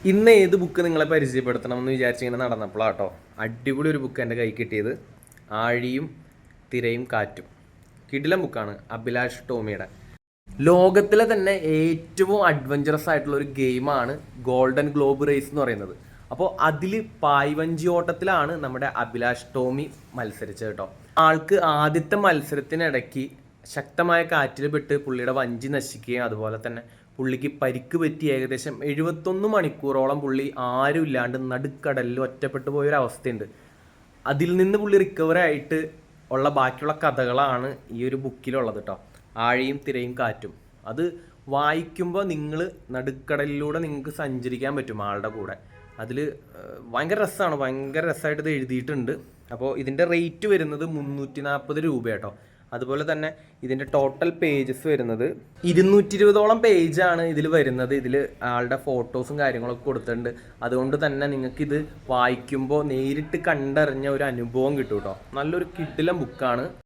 ഇന്ന് ഏത് ബുക്ക് നിങ്ങളെ പരിചയപ്പെടുത്തണം എന്ന് വിചാരിച്ചിങ്ങനെ നടന്നപ്പോഴാട്ടോ അടിപൊളി ഒരു ബുക്ക് എൻ്റെ കൈ കിട്ടിയത്. ആഴിയും തിരയും കാറ്റും. കിടിലം ബുക്കാണ്. അഭിലാഷ് ടോമിയുടെ. ലോകത്തിലെ തന്നെ ഏറ്റവും അഡ്വഞ്ചറസ് ആയിട്ടുള്ള ഒരു ഗെയിമാണ് ഗോൾഡൻ ഗ്ലോബ് റേസ് എന്ന് പറയുന്നത്. അപ്പോൾ അതിൽ പായ്വഞ്ചി ഓട്ടത്തിലാണ് നമ്മുടെ അഭിലാഷ് ടോമി മത്സരിച്ചത് കേട്ടോ. ആൾക്ക് ആദ്യത്തെ മത്സരത്തിനിടയ്ക്ക് ശക്തമായ കാറ്റിൽ പെട്ട് പുള്ളിയുടെ വഞ്ചി നശിക്കുകയും അതുപോലെ തന്നെ പുള്ളിക്ക് പരിക്ക് പറ്റി ഏകദേശം 71 മണിക്കൂറോളം പുള്ളി ആരും ഇല്ലാണ്ട് നടുക്കടലിൽ ഒറ്റപ്പെട്ടു പോയൊരവസ്ഥയുണ്ട്. അതിൽ നിന്ന് പുള്ളി റിക്കവറി ആയിട്ട് ഉള്ള ബാക്കിയുള്ള കഥകളാണ് ഈ ഒരു ബുക്കിലുള്ളത് കേട്ടോ. ആഴിയും തിരയും കാറ്റും. അത് വായിക്കുമ്പോൾ നിങ്ങൾ നടുക്കടലിലൂടെ നിങ്ങൾക്ക് സഞ്ചരിക്കാൻ പറ്റും ആളുടെ കൂടെ. അതിൽ ഭയങ്കര രസമാണ്, ഭയങ്കര രസമായിട്ട് ഇത് എഴുതിയിട്ടുണ്ട്. അപ്പോൾ ഇതിൻ്റെ റേറ്റ് വരുന്നത് 340 രൂപ കേട്ടോ. അതുപോലെ തന്നെ ഇതിൻ്റെ ടോട്ടൽ പേജസ് വരുന്നത് 220ഓളം പേജാണ് ഇതിൽ വരുന്നത്. ഇതിൽ ആളുടെ ഫോട്ടോസും കാര്യങ്ങളൊക്കെ കൊടുത്തിട്ടുണ്ട്. അതുകൊണ്ട് തന്നെ നിങ്ങൾക്കിത് വായിക്കുമ്പോൾ നേരിട്ട് കണ്ടറിഞ്ഞ ഒരു അനുഭവം കിട്ടും കേട്ടോ. നല്ലൊരു കിടിലം ബുക്കാണ്.